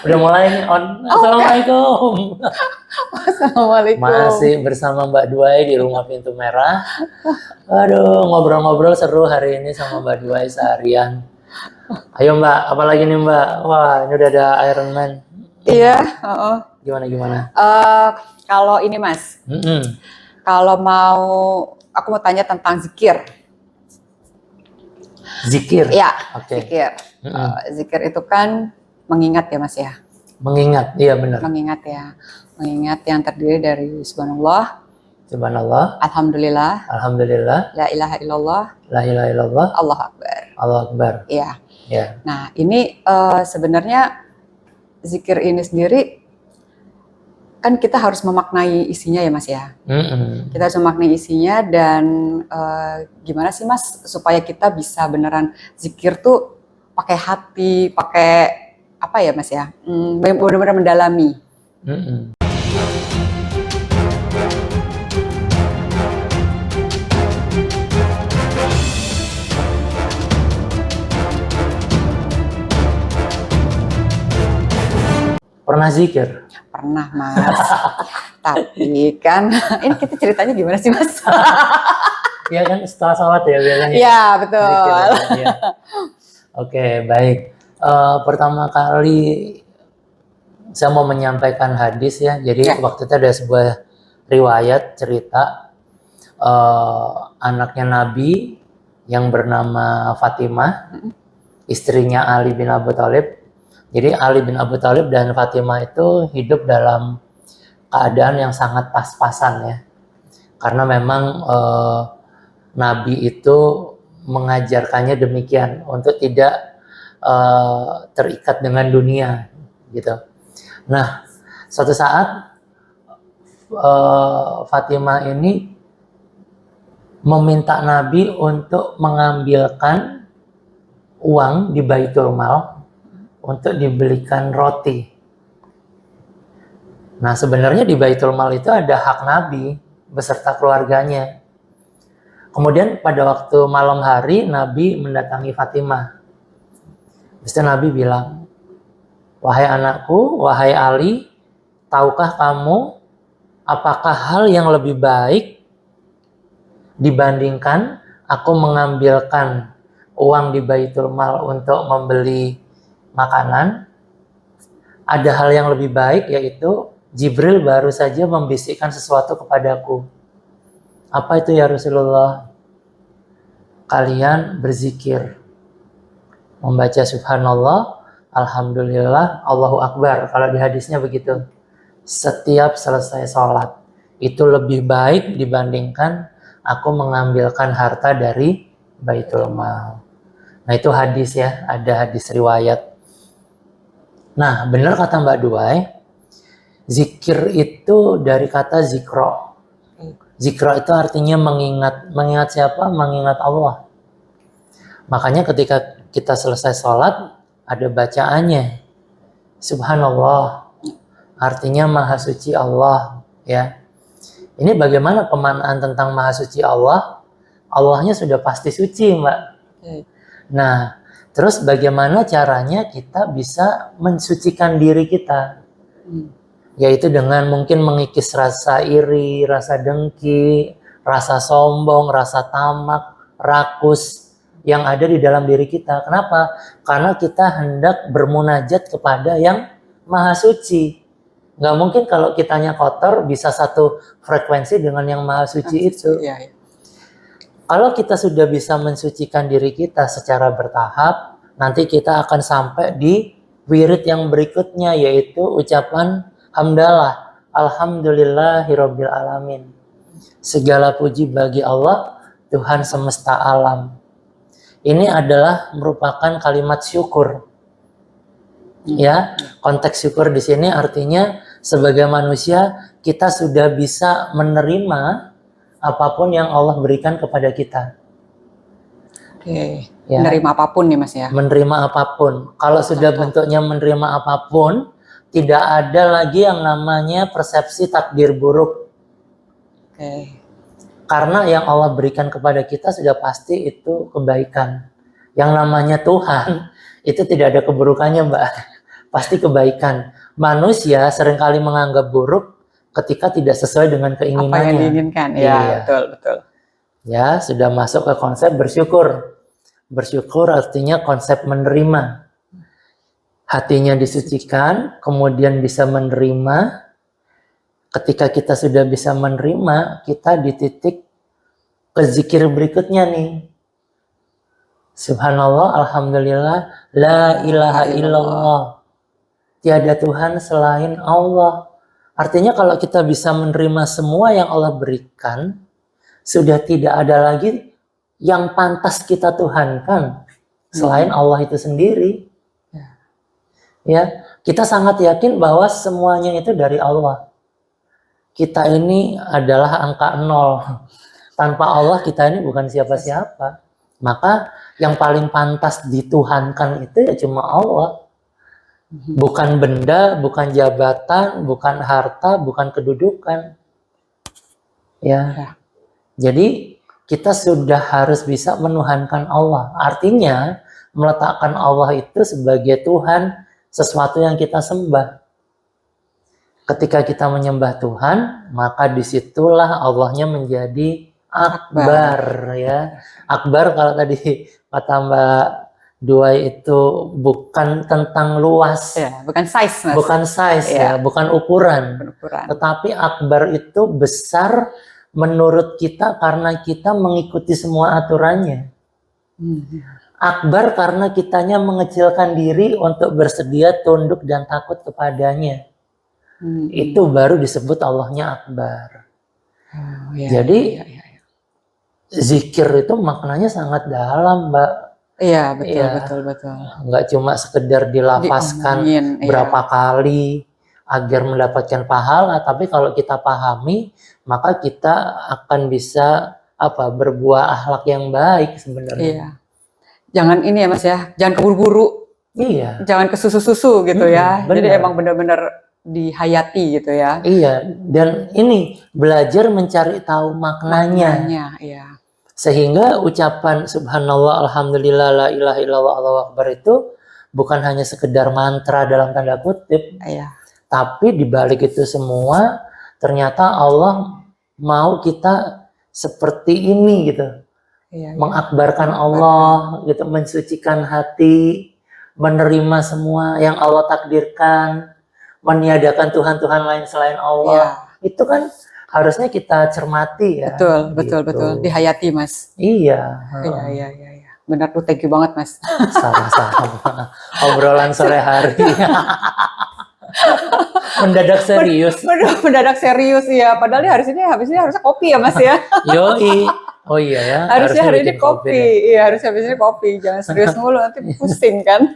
Udah mulai on. Assalamualaikum. Assalamualaikum. Masih bersama Mbak Duai di Rumah Pintu Merah. Aduh, ngobrol-ngobrol seru hari ini sama Mbak Duai seharian. Ayo Mbak, apalagi nih Mbak? Wah, ini udah ada Iron Man. Iya. Gimana? Kalau ini Mas, kalau aku mau tanya tentang zikir. Zikir? Ya, Oke. zikir. Zikir itu kan mengingat ya Mas ya? Mengingat, iya benar. Mengingat ya. Mengingat yang terdiri dari subhanallah, Subhanallah, alhamdulillah, alhamdulillah, la ilaha illallah, la ilaha illallah, Allahu akbar. Allahu akbar. Iya. Ya. Nah, ini sebenarnya zikir ini sendiri kan kita harus memaknai isinya ya Mas ya. Kita harus memaknai isinya dan gimana sih Mas supaya kita bisa beneran zikir tuh pakai hati, pakai apa ya Mas ya, benar-benar mendalami. Pernah zikir? Pernah Mas. Tapi kan ini kita ceritanya gimana sih Mas? Iya kan setelah sholat ya biasanya. Iya betul. Zikir, ya. Oke, baik. Pertama kali saya mau menyampaikan hadis ya. Jadi waktu itu ada sebuah riwayat cerita anaknya Nabi yang bernama Fatimah, istrinya Ali bin Abi Thalib. Jadi Ali bin Abi Thalib dan Fatimah itu hidup dalam keadaan yang sangat pas-pasan ya. Karena memang Nabi itu mengajarkannya demikian untuk tidak terikat dengan dunia gitu. Nah, suatu saat Fatimah ini meminta Nabi untuk mengambilkan uang di Baitul Mal untuk dibelikan roti. Nah, sebenarnya di Baitul Mal itu ada hak Nabi beserta keluarganya. Kemudian pada waktu malam hari Nabi mendatangi Fatimah. Habis itu Nabi bilang, "Wahai anakku, wahai Ali, tahukah kamu apakah hal yang lebih baik dibandingkan aku mengambilkan uang di Baitul Mal untuk membeli makanan? Ada hal yang lebih baik, yaitu Jibril baru saja membisikkan sesuatu kepadaku. Apa itu ya Rasulullah? Kalian berzikir, membaca subhanallah, alhamdulillah, Allahu akbar. Kalau di hadisnya begitu. Setiap selesai sholat. Itu lebih baik dibandingkan aku mengambilkan harta dari Baitul Mal." Nah itu hadis ya, ada hadis riwayat. Nah benar kata Mbak Duai, zikir itu dari kata zikro. Zikro itu artinya mengingat. Mengingat siapa? Mengingat Allah. Makanya ketika kita selesai sholat, ada bacaannya. Subhanallah. Artinya Maha Suci Allah. Ya. Ini bagaimana pemaknaan tentang Maha Suci Allah? Allahnya sudah pasti suci, Mbak. Nah, terus bagaimana caranya kita bisa mensucikan diri kita? Yaitu dengan mungkin mengikis rasa iri, rasa dengki, rasa sombong, rasa tamak, rakus yang ada di dalam diri kita. Kenapa? Karena kita hendak bermunajat kepada yang Maha Suci. Nggak mungkin kalau kitanya kotor bisa satu frekuensi dengan yang Maha Suci itu. Kalau kita sudah bisa mensucikan diri kita secara bertahap, nanti kita akan sampai di wirid yang berikutnya, yaitu ucapan hamdalah, alhamdulillahirabbil alamin. Segala puji bagi Allah, Tuhan semesta alam. Ini adalah merupakan kalimat syukur. Ya, konteks syukur di sini artinya sebagai manusia kita sudah bisa menerima apapun yang Allah berikan kepada kita. Ya. Menerima apapun nih Mas ya. Menerima apapun. Kalau sudah bentuknya menerima apapun, tidak ada lagi yang namanya persepsi takdir buruk. Karena yang Allah berikan kepada kita sudah pasti itu kebaikan. Yang namanya Tuhan itu tidak ada keburukannya, Mbak. pasti kebaikan. Manusia seringkali menganggap buruk ketika tidak sesuai dengan keinginannya. Apa yang diinginkan, ya Iya. betul. Ya, sudah masuk ke konsep bersyukur. Bersyukur artinya konsep menerima. Hatinya disucikan, kemudian bisa menerima. Ketika kita sudah bisa menerima, kita di titik ke zikir berikutnya nih. Subhanallah, alhamdulillah, la ilaha illallah. Tiada Tuhan selain Allah. Artinya kalau kita bisa menerima semua yang Allah berikan, sudah tidak ada lagi yang pantas kita tuhankan selain Allah itu sendiri. Ya, kita sangat yakin bahwa semuanya itu dari Allah. Kita ini adalah angka 0. Tanpa Allah kita ini bukan siapa-siapa. Maka yang paling pantas dituhankan itu ya cuma Allah. Bukan benda, bukan jabatan, bukan harta, bukan kedudukan. Ya. Jadi kita sudah harus bisa menuhankan Allah. Artinya meletakkan Allah itu sebagai Tuhan, sesuatu yang kita sembah. Ketika kita menyembah Tuhan, maka disitulah Allahnya menjadi akbar, ya. Akbar kalau tadi kata Mbak Duai itu bukan tentang luas, ya, bukan size, Mas. Bukan size, ya, bukan ukuran. Tetapi akbar itu besar menurut kita karena kita mengikuti semua aturannya. Akbar karena kitanya mengecilkan diri untuk bersedia tunduk dan takut kepadanya. Itu baru disebut Allahnya akbar. Jadi zikir itu maknanya sangat dalam, Mbak. Iya, betul. Nggak cuma sekedar dilafazkan berapa kali agar mendapatkan pahala, tapi kalau kita pahami, maka kita akan bisa berbuah akhlak yang baik sebenarnya. Iya. Jangan ini ya Mas ya, jangan keburu-buru. Iya. Jangan ke susu-susu gitu ya. Bener. Jadi emang benar-benar dihayati gitu ya. Iya, dan ini belajar mencari tahu maknanya. Iya. Sehingga ucapan subhanallah, alhamdulillah, la ilaha illallah, Allahu akbar itu bukan hanya sekedar mantra dalam tanda kutip. Iya. Tapi dibalik itu semua ternyata Allah mau kita seperti ini gitu. Iya. Mengakbarkan Allah gitu, mensucikan hati, menerima semua yang Allah takdirkan, meniadakan Tuhan-Tuhan lain selain Allah. Itu kan harusnya kita cermati ya. Betul. Dihayati, Mas. Iya. Iya. Benar tuh, thank you banget, Mas. Sama-sama. Obrolan sore hari. Mendadak serius. Mendadak serius ya. Padahal habis ini harusnya kopi ya, Mas ya. Yoi. Oh iya ya. Harusnya hari ini kopi. Iya, harusnya habis ini kopi. Jangan serius mulu, nanti pusing kan.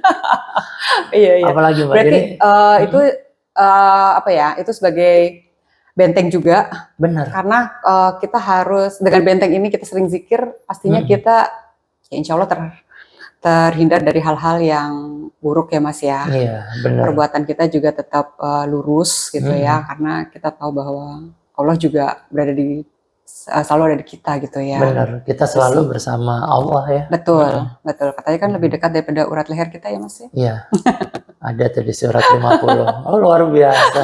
Iya. Apalagi Mbak. Berarti itu itu sebagai benteng juga. Benar. Karena kita harus, dengan benteng ini kita sering zikir, pastinya kita ya insya Allah terhindar dari hal-hal yang buruk ya Mas ya. Iya, benar. Perbuatan kita juga tetap lurus gitu ya, karena kita tahu bahwa Allah juga selalu ada di kita gitu ya. Benar, kita selalu bersama Allah ya. Betul. Katanya kan lebih dekat daripada urat leher kita ya Mas ya. Iya. Ada tuh di surat 50. Oh, luar biasa.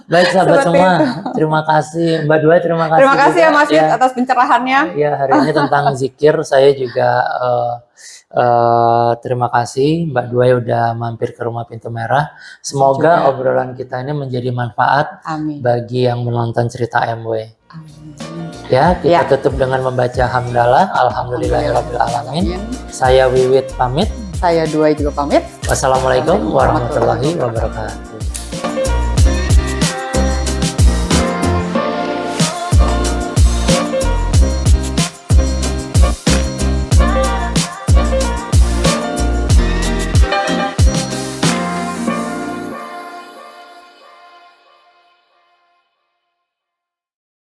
Baik sahabat semua, terima kasih Mbak Dua, terima kasih. Terima kasih ya Mas Yud atas pencerahannya. Ya, hari ini tentang zikir, saya juga terima kasih Mbak Dua udah mampir ke Rumah Pintu Merah. Semoga obrolan kita ini menjadi manfaat bagi yang menonton cerita MW. Ya, kita tutup dengan membaca hamdalah, alhamdulillahirabbil alamin. Saya Wiwit pamit. Saya Dua juga pamit. Wassalamualaikum warahmatullahi wabarakatuh.